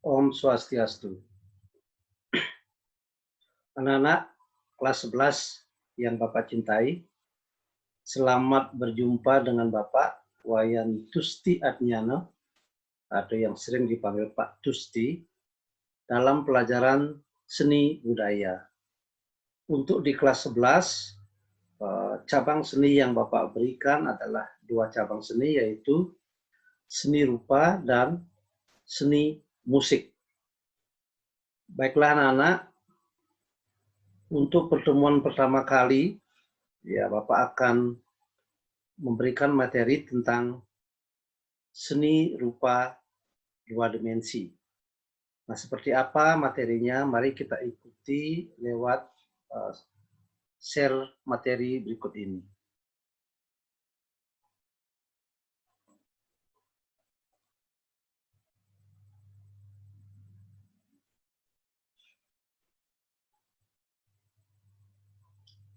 Om Swastiastu. Anak-anak kelas 11 yang Bapak cintai, selamat berjumpa dengan Bapak Wayan Tusti Adnyano atau yang sering dipanggil Pak Tusti dalam pelajaran seni budaya. Untuk di kelas 11, cabang seni yang Bapak berikan adalah dua cabang seni, yaitu seni rupa dan seni musik. Baiklah anak-anak, untuk pertemuan pertama kali, ya Bapak akan memberikan materi tentang seni rupa dua dimensi. Nah, seperti apa materinya? Mari kita ikuti lewat share materi berikut ini.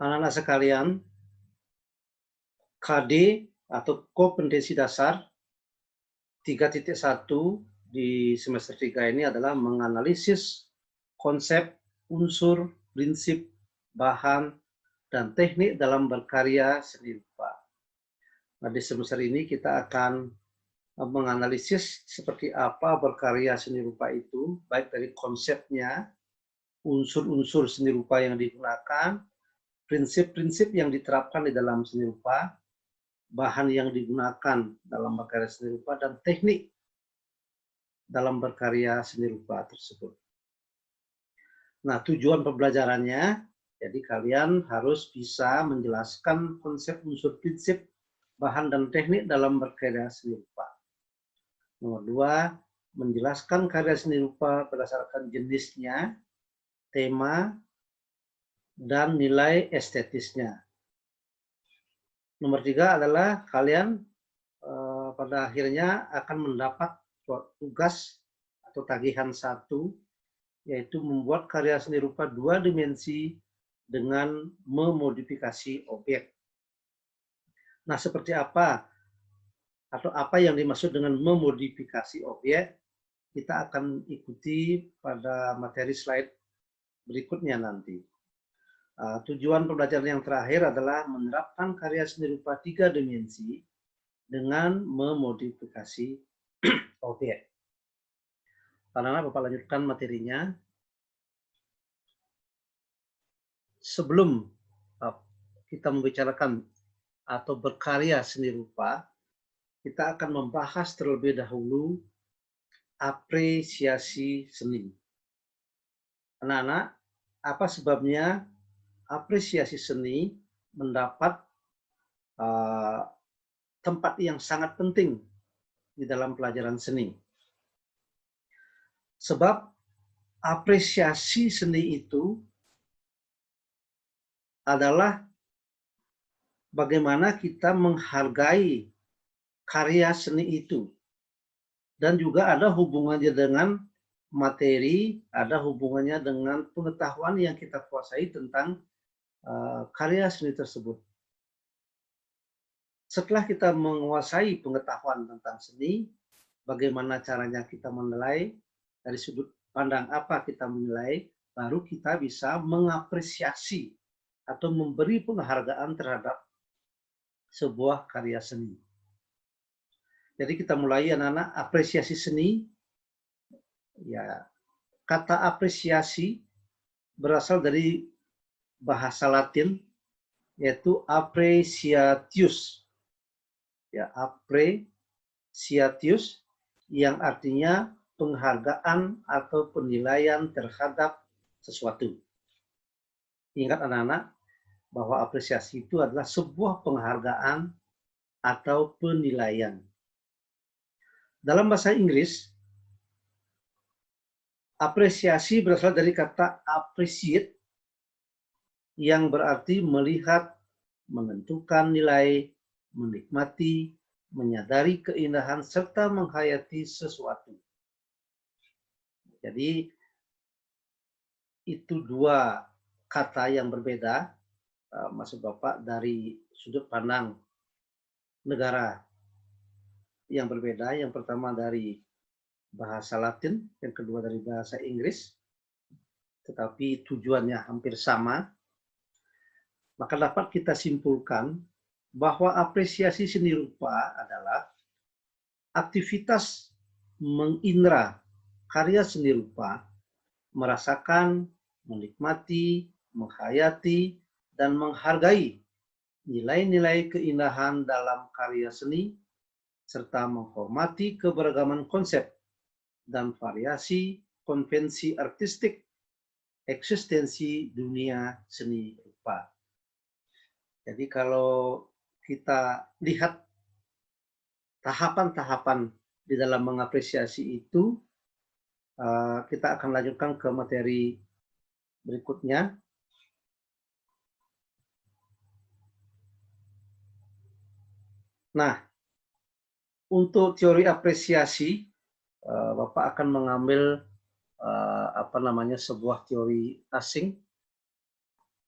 Anak-anak sekalian, KD atau kompetensi dasar 3.1 di semester 3 ini adalah menganalisis konsep, unsur, prinsip, bahan, dan teknik dalam berkarya seni rupa. Nah, di semester ini kita akan menganalisis seperti apa berkarya seni rupa itu, baik dari konsepnya, unsur-unsur seni rupa yang digunakan, prinsip-prinsip yang diterapkan di dalam seni rupa, bahan yang digunakan dalam berkarya seni rupa, dan teknik dalam berkarya seni rupa tersebut. Nah, tujuan pembelajarannya, jadi kalian harus bisa menjelaskan konsep, unsur, prinsip, bahan, dan teknik dalam berkarya seni rupa. Nomor 2, menjelaskan karya seni rupa berdasarkan jenisnya, tema, dan nilai estetisnya. Nomor 3 adalah kalian pada akhirnya akan mendapat tugas atau tagihan 1, yaitu membuat karya seni rupa 2 dimensi dengan memodifikasi objek. Nah, seperti apa atau apa yang dimaksud dengan memodifikasi objek, kita akan ikuti pada materi slide berikutnya nanti. Tujuan pembelajaran yang terakhir adalah menerapkan karya seni rupa 3 dimensi dengan memodifikasi objek. Karena Bapak lanjutkan materinya. Sebelum kita membicarakan atau berkarya seni rupa, kita akan membahas terlebih dahulu apresiasi seni. Anak-anak, apa sebabnya apresiasi seni mendapat tempat yang sangat penting di dalam pelajaran seni? Sebab apresiasi seni itu adalah bagaimana kita menghargai karya seni itu. Dan juga ada hubungannya dengan materi, ada hubungannya dengan pengetahuan yang kita kuasai tentang karya seni tersebut. Setelah kita menguasai pengetahuan tentang seni, bagaimana caranya kita menilai, dari sudut pandang apa kita menilai, baru kita bisa mengapresiasi atau memberi penghargaan terhadap sebuah karya seni. Jadi kita mulai anak-anak, apresiasi seni. Ya, kata apresiasi berasal dari bahasa Latin, yaitu appreciatius. Ya, appreciatius yang artinya penghargaan atau penilaian terhadap sesuatu. Ingat anak-anak bahwa apresiasi itu adalah sebuah penghargaan atau penilaian. Dalam bahasa Inggris, apresiasi berasal dari kata appreciate yang berarti melihat, menentukan nilai, menikmati, menyadari keindahan, serta menghayati sesuatu. Jadi, itu dua kata yang berbeda, maksud Bapak, dari sudut pandang negara yang berbeda. Yang pertama dari bahasa Latin, yang kedua dari bahasa Inggris, tetapi tujuannya hampir sama, maka dapat kita simpulkan bahwa apresiasi seni rupa adalah aktivitas mengindra karya seni rupa, merasakan, menikmati, menghayati, dan menghargai nilai-nilai keindahan dalam karya seni, serta menghormati keberagaman konsep dan variasi konvensi artistik eksistensi dunia seni rupa. Jadi kalau kita lihat tahapan-tahapan di dalam mengapresiasi itu, kita akan lanjutkan ke materi berikutnya. Nah, untuk teori apresiasi, Bapak akan mengambil sebuah teori asing,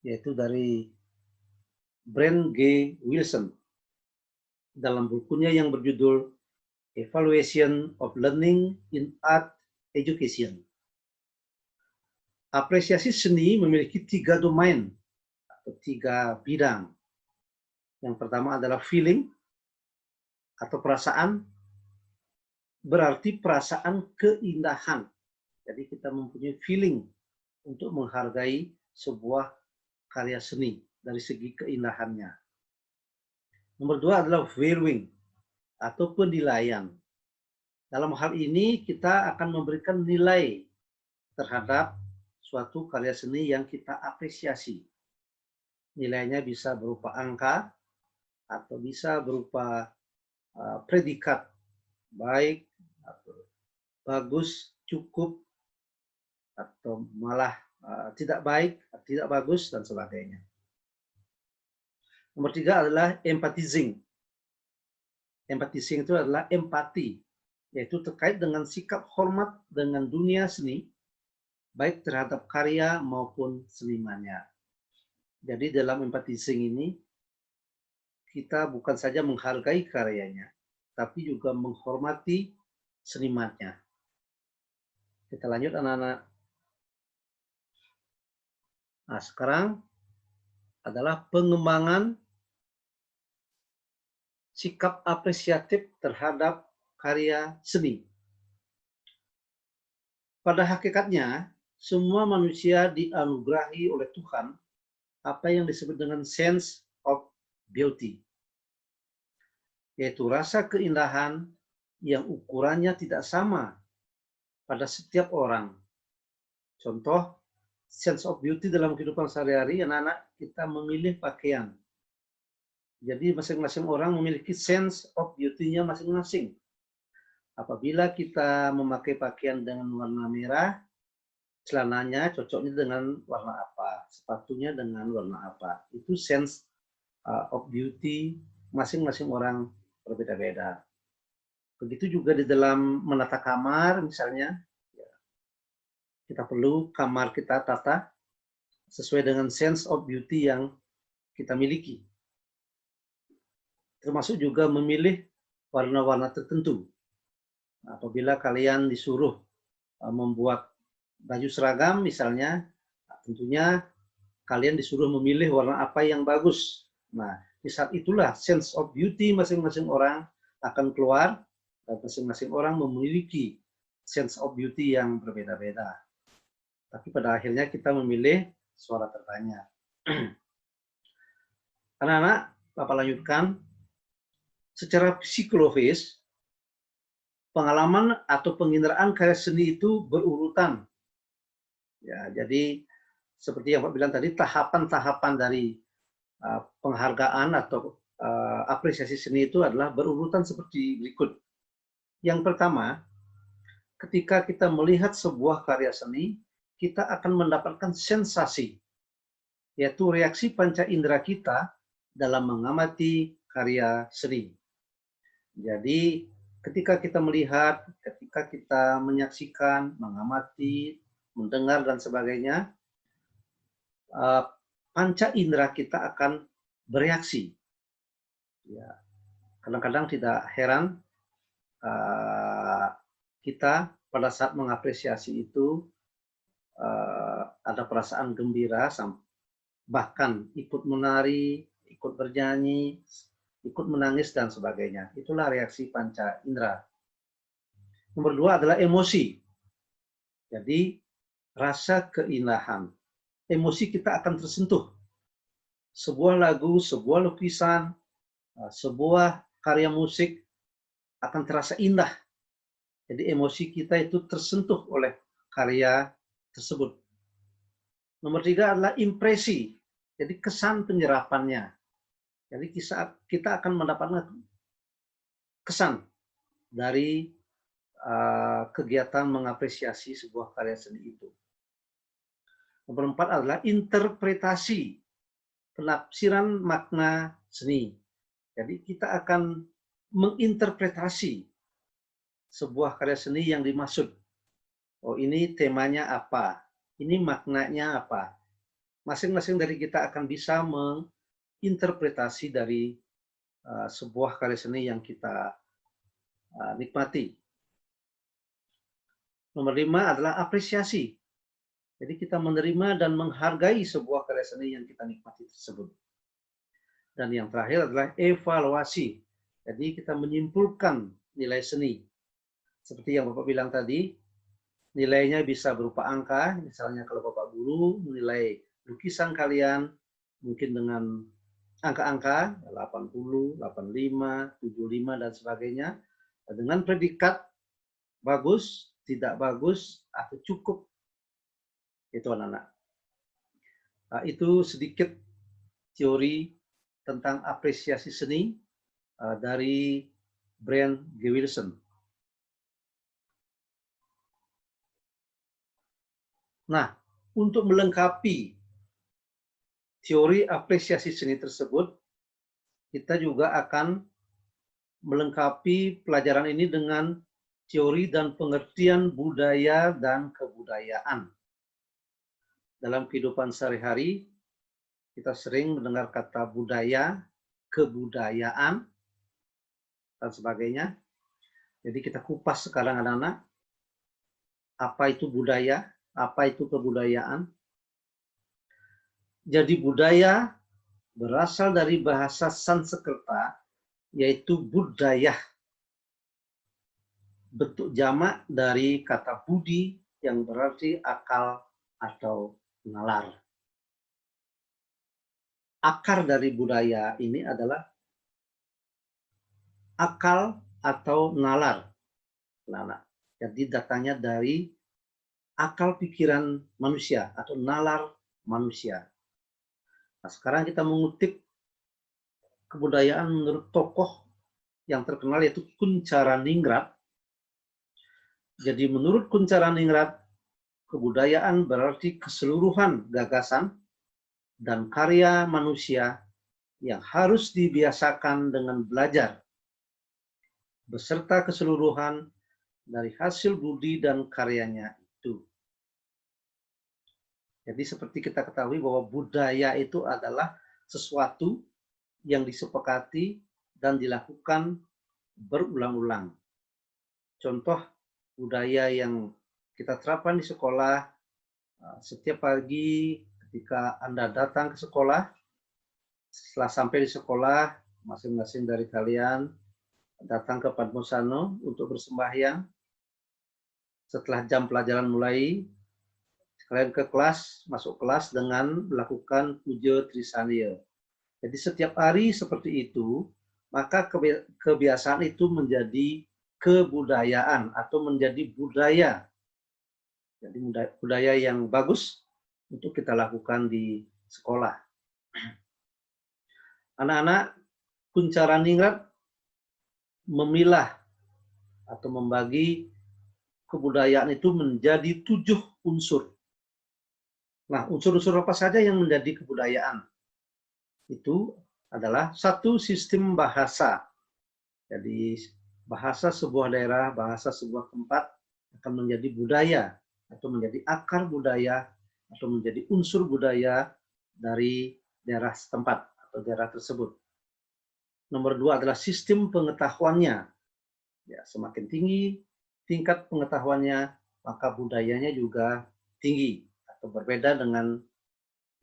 yaitu dari Brent G. Wilson dalam bukunya yang berjudul Evaluation of Learning in Art Education. Apresiasi seni memiliki 3 domain atau 3 bidang. Yang pertama adalah feeling atau perasaan, berarti perasaan keindahan. Jadi kita mempunyai feeling untuk menghargai sebuah karya seni dari segi keindahannya. Nomor 2 adalah valuing atau penilaian. Dalam hal ini kita akan memberikan nilai terhadap suatu karya seni yang kita apresiasi. Nilainya bisa berupa angka atau bisa berupa predikat baik, atau bagus, cukup, atau malah tidak baik, tidak bagus, dan sebagainya. Nomor 3 adalah empathizing. Empathizing itu adalah empati, yaitu terkait dengan sikap hormat dengan dunia seni, baik terhadap karya maupun senimannya. Jadi dalam empathizing ini, kita bukan saja menghargai karyanya, tapi juga menghormati senimannya. Kita lanjut anak-anak. Nah, sekarang adalah pengembangan sikap apresiatif terhadap karya seni. Pada hakikatnya, semua manusia dianugerahi oleh Tuhan apa yang disebut dengan sense of beauty, yaitu rasa keindahan yang ukurannya tidak sama pada setiap orang. Contoh, sense of beauty dalam kehidupan sehari-hari, anak-anak, kita memilih pakaian. Jadi masing-masing orang memiliki sense of beauty-nya masing-masing. Apabila kita memakai pakaian dengan warna merah, celananya cocoknya dengan warna apa, sepatunya dengan warna apa. Itu sense of beauty masing-masing orang berbeda-beda. Begitu juga di dalam menata kamar, misalnya, kita perlu kamar kita tata sesuai dengan sense of beauty yang kita miliki. Termasuk juga memilih warna-warna tertentu. Apabila kalian disuruh membuat baju seragam misalnya, tentunya kalian disuruh memilih warna apa yang bagus. Nah, di saat itulah sense of beauty masing-masing orang akan keluar, dan masing-masing orang memiliki sense of beauty yang berbeda-beda. Tapi pada akhirnya kita memilih suara terbanyak. Anak-anak, Bapak lanjutkan. Secara psikologis, pengalaman atau penginderaan karya seni itu berurutan. Ya, jadi seperti yang Pak bilang tadi, tahapan-tahapan dari penghargaan atau apresiasi seni itu adalah berurutan seperti berikut. Yang pertama, ketika kita melihat sebuah karya seni, kita akan mendapatkan sensasi, yaitu reaksi panca indera kita dalam mengamati karya seni. Jadi ketika kita melihat, ketika kita menyaksikan, mengamati, mendengar, dan sebagainya, panca indera kita akan bereaksi. Ya, kadang-kadang tidak heran kita pada saat mengapresiasi itu ada perasaan gembira, bahkan ikut menari, ikut bernyanyi, ikut menangis, dan sebagainya. Itulah reaksi panca indera. Nomor 2 adalah emosi. Jadi, rasa keindahan. Emosi kita akan tersentuh. Sebuah lagu, sebuah lukisan, sebuah karya musik akan terasa indah. Jadi emosi kita itu tersentuh oleh karya tersebut. Nomor 3 adalah impresi. Jadi kesan penyerapannya. Jadi kita akan mendapatkan kesan dari kegiatan mengapresiasi sebuah karya seni itu. Nomor 4 adalah interpretasi, penafsiran makna seni. Jadi kita akan menginterpretasi sebuah karya seni yang dimaksud. Oh, ini temanya apa? Ini maknanya apa? Masing-masing dari kita akan bisa menginterpretasi dari sebuah karya seni yang kita nikmati. Nomor 5 adalah apresiasi. Jadi kita menerima dan menghargai sebuah karya seni yang kita nikmati tersebut. Dan yang terakhir adalah evaluasi. Jadi kita menyimpulkan nilai seni. Seperti yang Bapak bilang tadi, nilainya bisa berupa angka. Misalnya kalau Bapak guru menilai lukisan kalian mungkin dengan angka-angka 80, 85, 75 dan sebagainya. Dengan predikat bagus, tidak bagus, atau cukup. Itu anak-anak. Itu sedikit teori tentang apresiasi seni dari Brian G. Wilson. Nah, untuk melengkapi teori apresiasi seni tersebut, kita juga akan melengkapi pelajaran ini dengan teori dan pengertian budaya dan kebudayaan. Dalam kehidupan sehari-hari, kita sering mendengar kata budaya, kebudayaan, dan sebagainya. Jadi kita kupas sekarang anak-anak, apa itu budaya, apa itu kebudayaan. Jadi budaya berasal dari bahasa Sanskerta, yaitu budaya. Bentuk jamak dari kata budi yang berarti akal atau nalar. Akar dari budaya ini adalah akal atau nalar. Nah, jadi datangnya dari akal pikiran manusia atau nalar manusia. Nah, sekarang kita mengutip kebudayaan menurut tokoh yang terkenal yaitu Kuncharaningrat. Jadi menurut Kuncharaningrat, kebudayaan berarti keseluruhan gagasan dan karya manusia yang harus dibiasakan dengan belajar beserta keseluruhan dari hasil budi dan karyanya itu. Jadi seperti kita ketahui bahwa budaya itu adalah sesuatu yang disepakati dan dilakukan berulang-ulang. Contoh budaya yang kita terapkan di sekolah, setiap pagi ketika Anda datang ke sekolah, setelah sampai di sekolah, masing-masing dari kalian datang ke Padmosano untuk bersembahyang. Setelah jam pelajaran mulai, kalian ke kelas, masuk kelas dengan melakukan puja Trisanya. Jadi setiap hari seperti itu, maka kebiasaan itu menjadi kebudayaan atau menjadi budaya. Jadi budaya yang bagus untuk kita lakukan di sekolah. Anak-anak, Kuncharaningrat memilah atau membagi kebudayaan itu menjadi 7 unsur. Nah, unsur-unsur apa saja yang menjadi kebudayaan? Itu adalah 1, sistem bahasa. Jadi bahasa sebuah daerah, bahasa sebuah tempat akan menjadi budaya atau menjadi akar budaya atau menjadi unsur budaya dari daerah setempat atau daerah tersebut. Nomor 2 adalah sistem pengetahuannya. Ya, semakin tinggi tingkat pengetahuannya, maka budayanya juga tinggi atau berbeda dengan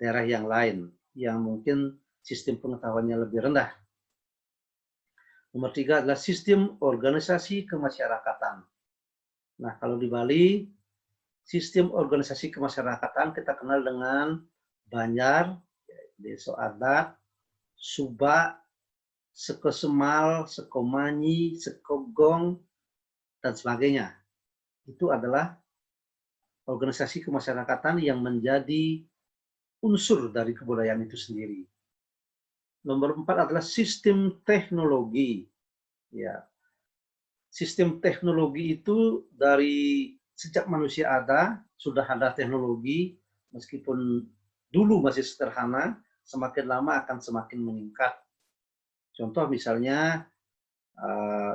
daerah yang lain yang mungkin sistem pengetahuannya lebih rendah. Nomor 3 adalah sistem organisasi kemasyarakatan. Nah, kalau di Bali, sistem organisasi kemasyarakatan kita kenal dengan Banjar, Desa Adat, Subak, Sekosemal, Sekomanyi, Sekogong, dan sebagainya. Itu adalah organisasi kemasyarakatan yang menjadi unsur dari kebudayaan itu sendiri. Nomor 4 adalah sistem teknologi. Ya, sistem teknologi itu dari sejak manusia ada, sudah ada teknologi, meskipun dulu masih sederhana, semakin lama akan semakin meningkat. Contoh misalnya,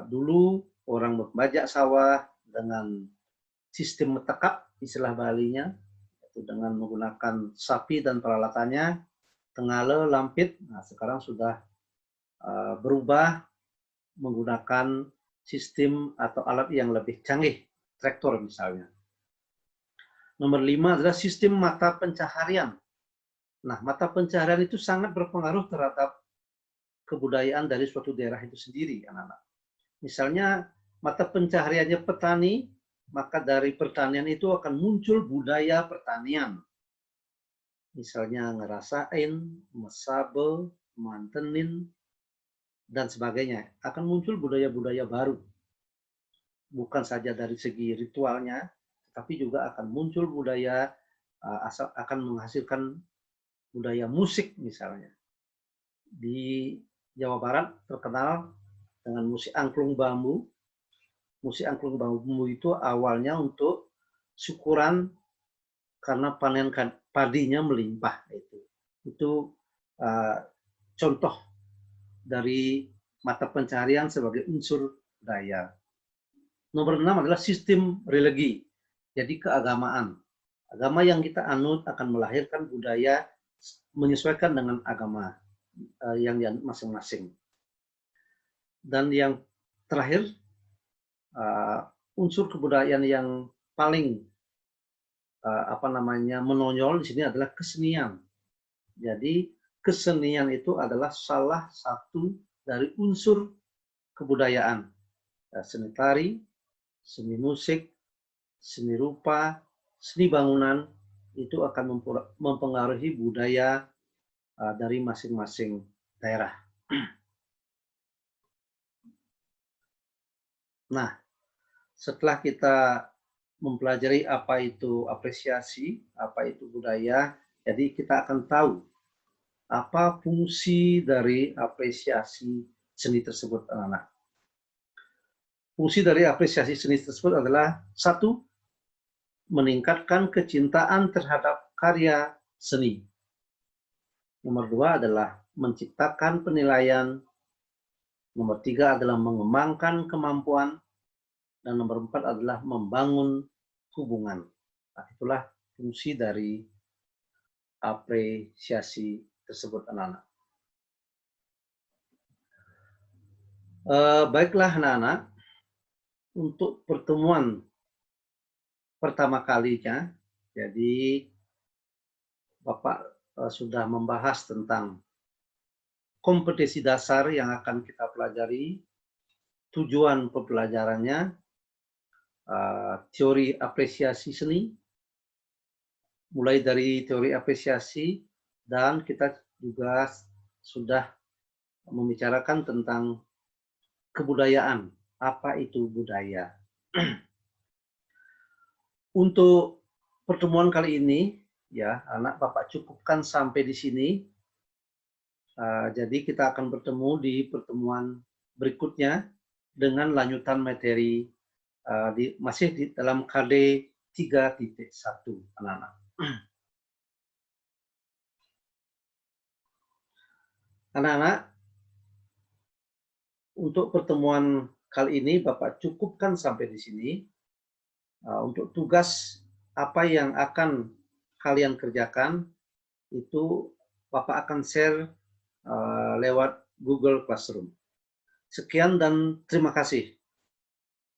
dulu orang membajak sawah dengan sistem metekap, istilah Balinya, itu dengan menggunakan sapi dan peralatannya, tengale, lampit. Nah, sekarang sudah berubah menggunakan sistem atau alat yang lebih canggih, traktor misalnya. Nomor 5 adalah sistem mata pencaharian. Nah, mata pencaharian itu sangat berpengaruh terhadap kebudayaan dari suatu daerah itu sendiri, anak-anak. Misalnya, mata pencahariannya petani, maka dari pertanian itu akan muncul budaya pertanian. Misalnya ngerasain, mesabe, mantenin, dan sebagainya. Akan muncul budaya-budaya baru. Bukan saja dari segi ritualnya, tapi juga akan muncul budaya, akan menghasilkan budaya musik misalnya. Di Jawa Barat terkenal dengan musik angklung bambu. Musik angklung bambu itu awalnya untuk syukuran karena panen padinya melimpah. Itu contoh dari mata pencaharian sebagai unsur budaya. Nomor 6 adalah sistem religi, jadi keagamaan. Agama yang kita anut akan melahirkan budaya menyesuaikan dengan agama yang masing-masing. Dan yang terakhir, unsur kebudayaan yang paling menonjol di sini adalah kesenian. Jadi kesenian itu adalah salah satu dari unsur kebudayaan. Seni tari, seni musik, seni rupa, seni bangunan itu akan mempengaruhi budaya dari masing-masing daerah. Nah, setelah kita mempelajari apa itu apresiasi, apa itu budaya, jadi kita akan tahu apa fungsi dari apresiasi seni tersebut, anak-anak. Fungsi dari apresiasi seni tersebut adalah 1, meningkatkan kecintaan terhadap karya seni. Nomor 2 adalah menciptakan penilaian. Nomor 3 adalah mengembangkan kemampuan. Dan nomor 4 adalah membangun hubungan. Nah, itulah fungsi dari apresiasi tersebut, anak-anak. Baiklah anak-anak, untuk pertemuan pertama kalinya, jadi Bapak sudah membahas tentang kompetensi dasar yang akan kita pelajari, tujuan pembelajarannya, teori apresiasi seni, mulai dari teori apresiasi, dan kita juga sudah membicarakan tentang kebudayaan. Apa itu budaya? Untuk pertemuan kali ini, ya, anak Bapak cukupkan sampai di sini. Jadi kita akan bertemu di pertemuan berikutnya dengan lanjutan materi masih di dalam KD 3.1, anak-anak. Anak-anak, untuk pertemuan kali ini Bapak cukupkan sampai di sini. Untuk tugas apa yang akan kalian kerjakan itu Bapak akan share lewat Google Classroom. Sekian dan terima kasih.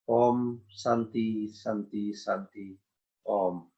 Om Santi Santi Santi Om.